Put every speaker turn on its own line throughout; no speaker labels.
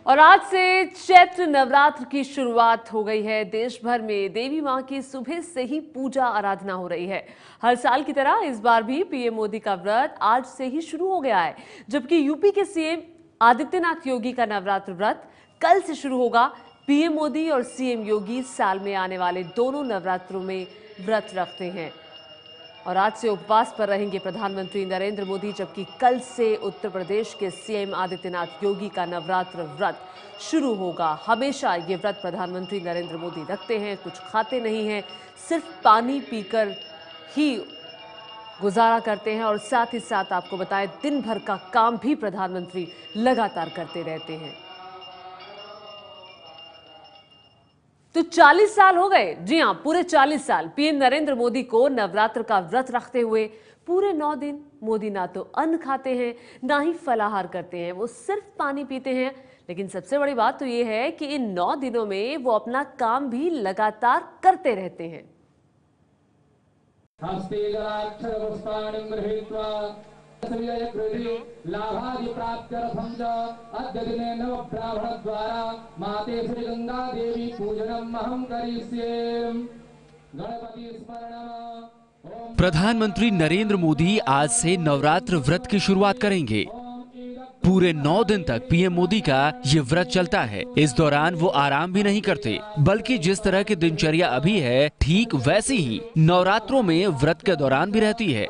और आज से चैत्र नवरात्र की शुरुआत हो गई है। देश भर में देवी मां की सुबह से ही पूजा आराधना हो रही है। हर साल की तरह इस बार भी पीएम मोदी का व्रत आज से ही शुरू हो गया है, जबकि यूपी के सीएम आदित्यनाथ योगी का नवरात्र व्रत कल से शुरू होगा। पीएम मोदी और सीएम योगी साल में आने वाले दोनों नवरात्रों में व्रत रखते हैं और आज से उपवास पर रहेंगे प्रधानमंत्री नरेंद्र मोदी, जबकि कल से उत्तर प्रदेश के सीएम आदित्यनाथ योगी का नवरात्र व्रत शुरू होगा। हमेशा ये व्रत प्रधानमंत्री नरेंद्र मोदी रखते हैं, कुछ खाते नहीं हैं, सिर्फ पानी पीकर ही गुजारा करते हैं और साथ ही साथ आपको बताएं दिन भर का काम भी प्रधानमंत्री लगातार करते रहते हैं। तो 40 साल हो गए, जी हां, पूरे 40 साल पीएम नरेंद्र मोदी को नवरात्र का व्रत रखते हुए। पूरे 9 दिन मोदी ना तो अन्न खाते हैं, ना ही फलाहार करते हैं, वो सिर्फ पानी पीते हैं। लेकिन सबसे बड़ी बात तो ये है कि इन 9 दिनों में वो अपना काम भी लगातार करते रहते हैं।
प्रधानमंत्री नरेंद्र मोदी आज से नवरात्र व्रत की शुरुआत करेंगे। पूरे 9 दिन तक पीएम मोदी का ये व्रत चलता है। इस दौरान वो आराम भी नहीं करते, बल्कि जिस तरह की दिनचर्या अभी है ठीक वैसी ही नवरात्रों में व्रत के दौरान भी रहती है।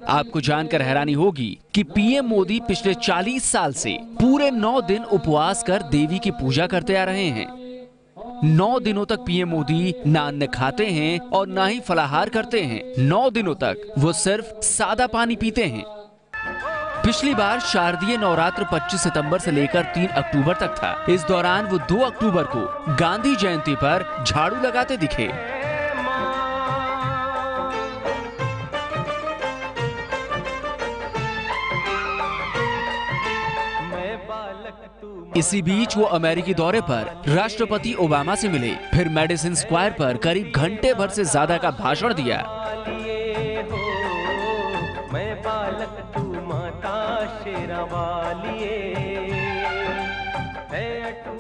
आपको जानकर हैरानी होगी कि पीएम मोदी पिछले 40 साल से पूरे 9 दिन उपवास कर देवी की पूजा करते आ रहे हैं। 9 दिनों तक पीएम मोदी ना अन्न खाते हैं और ना ही फलाहार करते हैं। 9 दिनों तक वो सिर्फ सादा पानी पीते हैं। पिछली बार शारदीय नवरात्र 25 सितंबर से लेकर 3 अक्टूबर तक था। इस दौरान वो 2 अक्टूबर को गांधी जयंती पर झाड़ू लगाते दिखे। इसी बीच वो अमेरिकी दौरे पर राष्ट्रपति ओबामा से मिले, फिर मेडिसिन स्क्वायर पर करीब घंटे भर से ज्यादा का भाषण दिया।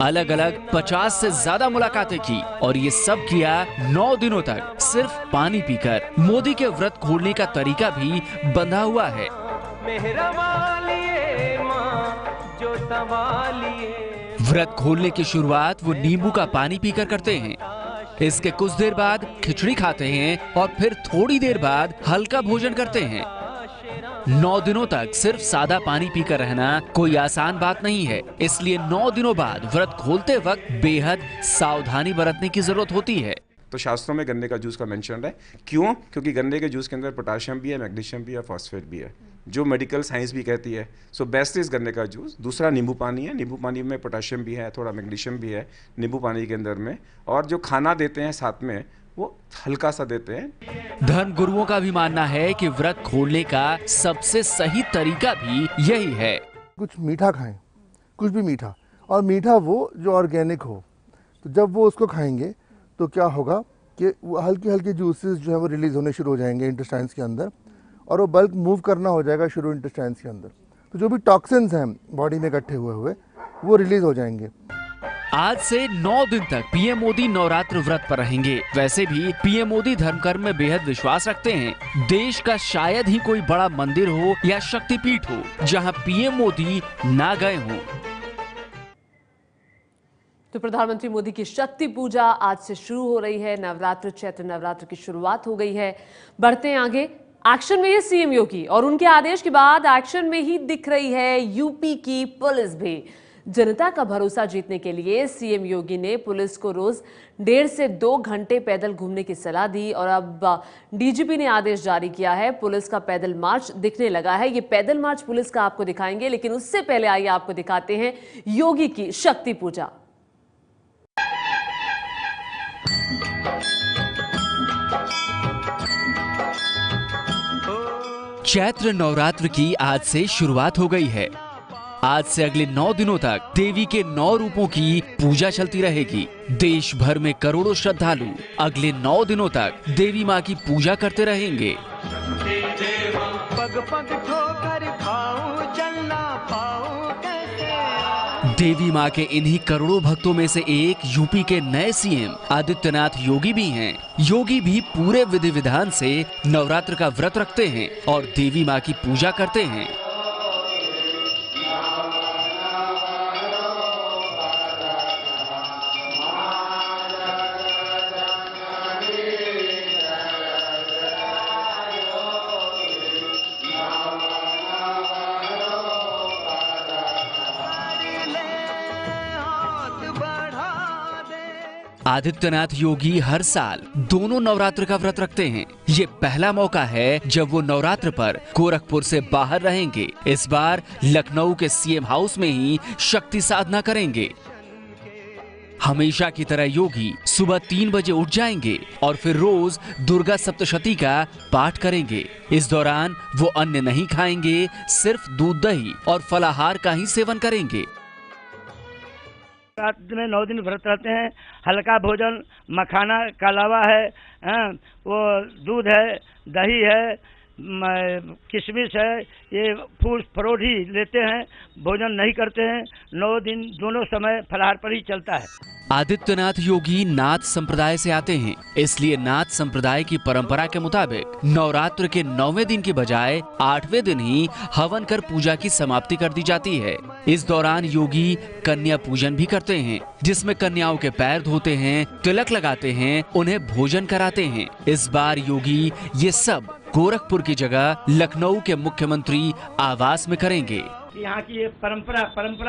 अलग अलग 50 से ज्यादा मुलाकातें की और ये सब किया 9 दिनों तक सिर्फ पानी पीकर। मोदी के व्रत खोलने का तरीका भी बंधा हुआ है। व्रत खोलने की शुरुआत वो नींबू का पानी पीकर करते हैं। इसके कुछ देर बाद खिचड़ी खाते हैं और फिर थोड़ी देर बाद हल्का भोजन करते हैं। 9 दिनों तक सिर्फ सादा पानी पीकर रहना कोई आसान बात नहीं है, इसलिए 9 दिनों बाद व्रत खोलते वक्त बेहद सावधानी बरतने की जरूरत होती है।
तो शास्त्रों में गन्ने का जूस का मेंशन है। क्यों? क्योंकि गन्ने के जूस के अंदर पोटाशियम भी है, मैग्नीशियम भी है, फॉस्फेट भी है, जो मेडिकल साइंस भी कहती है। सो बेस्ट इज गन्ने का जूस। दूसरा नींबू पानी है। नींबू पानी में पोटाशियम भी है, थोड़ा मैग्नीशियम भी है नींबू पानी के अंदर में। और जो खाना देते हैं साथ में वो हल्का सा देते हैं।
धर्म गुरुओं का भी मानना है कि व्रत खोलने का सबसे सही तरीका भी यही है।
कुछ मीठा खाएं, कुछ भी मीठा, और मीठा वो जो ऑर्गेनिक हो। तो जब वो उसको खाएंगे तो क्या होगा कि वो हल्की हल्की जूसेस जो है वो रिलीज होने शुरू हो जाएंगे इंटेस्टाइन्स के अंदर, और वो बल्क मूव करना हो जाएगा शुरू इंटेस्टाइन्स के अंदर। तो जो भी टॉक्सिन्स हैं बॉडी में इकट्ठे हुए वो रिलीज हो जाएंगे।
आज से 9 दिन तक पीएम मोदी नवरात्र व्रत पर रहेंगे। वैसे भी पीएम मोदी धर्म कर्म में बेहद विश्वास रखते हैं। देश का शायद ही कोई बड़ा मंदिर हो या शक्तिपीठ हो जहां पीएम मोदी ना गए हों।
तो प्रधानमंत्री मोदी की शक्ति पूजा आज से शुरू हो रही है। नवरात्र, चैत्र नवरात्र की शुरुआत हो गई है। बढ़ते हैं आगे। एक्शन में है सीएम योगी और उनके आदेश के बाद एक्शन में ही दिख रही है यूपी की पुलिस भी। जनता का भरोसा जीतने के लिए सीएम योगी ने पुलिस को रोज 1.5 से 2 घंटे पैदल घूमने की सलाह दी और अब डीजीपी ने आदेश जारी किया है। पुलिस का पैदल मार्च दिखने लगा है। ये पैदल मार्च पुलिस का आपको दिखाएंगे, लेकिन उससे पहले आइए आपको दिखाते हैं योगी की शक्ति पूजा।
चैत्र नवरात्र की आज से शुरुआत हो गई है। आज से अगले 9 दिनों तक देवी के 9 रूपों की पूजा चलती रहेगी। देश भर में करोड़ों श्रद्धालु अगले 9 दिनों तक देवी मां की पूजा करते रहेंगे।
पग पग ठोकर खाऊं
देवी मां के इन्हीं करोड़ों भक्तों में से एक यूपी के नए सीएम आदित्यनाथ योगी भी हैं। योगी भी पूरे विधि विधान से नवरात्र का व्रत रखते हैं और देवी मां की पूजा करते हैं। आदित्यनाथ योगी हर साल दोनों नवरात्र का व्रत रखते हैं। ये पहला मौका है जब वो नवरात्र पर गोरखपुर से बाहर रहेंगे। इस बार लखनऊ के सीएम हाउस में ही शक्ति साधना करेंगे। हमेशा की तरह योगी सुबह 3 बजे उठ जाएंगे और फिर रोज दुर्गा सप्तशती का पाठ करेंगे। इस दौरान वो अन्न नहीं खाएंगे, सिर्फ दूध दही और फलाहार का ही सेवन करेंगे।
रात में 9 दिन व्रत रहते हैं। हल्का भोजन मखाना का अलावा है, वो दूध है, दही है, किशमिश है, ये फूल फ्रूट ही लेते हैं, भोजन नहीं करते हैं। 9 दिन दोनों समय फलाहार पर ही चलता है।
आदित्यनाथ योगी नाथ संप्रदाय से आते हैं, इसलिए नाथ संप्रदाय की परंपरा के मुताबिक नवरात्र के 9वें दिन के बजाय 8वें दिन ही हवन कर पूजा की समाप्ति कर दी जाती है। इस दौरान योगी कन्या पूजन भी करते हैं, जिसमें कन्याओं के पैर धोते हैं, तिलक लगाते हैं, उन्हें भोजन कराते हैं। इस बार योगी ये सब गोरखपुर की जगह लखनऊ के मुख्यमंत्री आवास में करेंगे।
यहाँ की ये परंपरा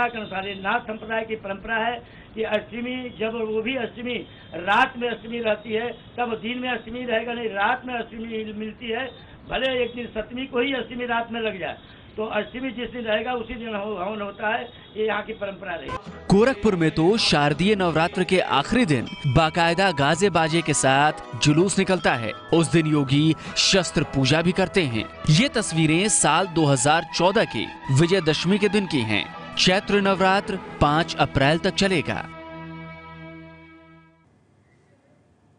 के अनुसार, ये नाथ संप्रदाय की परंपरा है कि अष्टमी, जब वो भी अष्टमी रात में अष्टमी रहती है, तब दिन में अष्टमी रहेगा नहीं, रात में अष्टमी मिलती है। भले एक दिन सप्तमी को ही अष्टमी रात में लग जाए, तो अष्टमी जिस दिन रहेगा उसी दिन हवन होता है। ये यहाँ की परंपरा रही।
गोरखपुर में तो शारदीय नवरात्र के आखिरी दिन बाकायदा गाजे बाजे के साथ जुलूस निकलता है। उस दिन योगी शस्त्र पूजा भी करते हैं। ये तस्वीरें साल 2014 की विजयदशमी के दिन की हैं। चैत्र नवरात्र 5 अप्रैल तक चलेगा।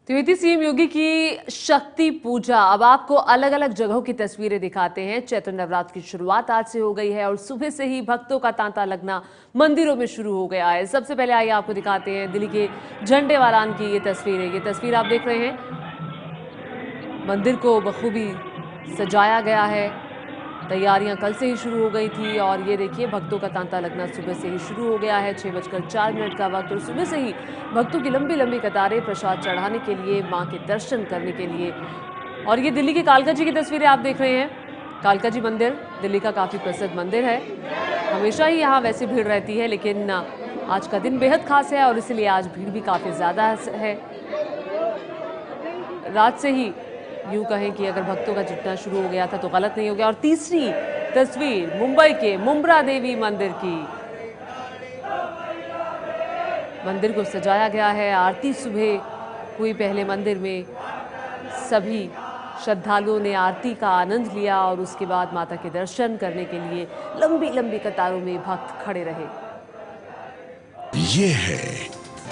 तो ये थी सीएम योगी की शक्ति पूजा। अब आपको अलग अलग जगहों की तस्वीरें दिखाते हैं। चैत्र नवरात्र की शुरुआत आज से हो गई है और सुबह से ही भक्तों का तांता लगना मंदिरों में शुरू हो गया है। सबसे पहले आइए आपको दिखाते हैं दिल्ली के झंडे वालान की ये तस्वीर है। ये तस्वीर आप देख रहे हैं, मंदिर को बखूबी सजाया गया है। तैयारियां कल से ही शुरू हो गई थी और ये देखिए भक्तों का तांता लगना सुबह से ही शुरू हो गया है। 6:04 का वक्त और सुबह से ही भक्तों की लंबी लंबी कतारें प्रसाद चढ़ाने के लिए, मां के दर्शन करने के लिए। और ये दिल्ली के कालका जी की तस्वीरें आप देख रहे हैं। कालका जी मंदिर दिल्ली का काफ़ी प्रसिद्ध मंदिर है। हमेशा ही यहाँ वैसे भीड़ रहती है, लेकिन आज का दिन बेहद खास है और इसलिए आज भीड़ भी काफ़ी ज़्यादा है। रात से ही यूं कहें कि अगर भक्तों का जुटना शुरू हो गया था तो गलत नहीं हो गया। और तीसरी तस्वीर मुंबई के मुंब्रा देवी मंदिर की। मंदिर को सजाया गया है। आरती सुबह हुई पहले मंदिर में। सभी श्रद्धालुओं ने आरती का आनंद लिया और उसके बाद माता के दर्शन करने के लिए लंबी लंबी कतारों में भक्त खड़े रहे।
ये है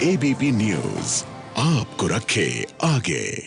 एबीपी न्यूज़, आपको रखे आगे।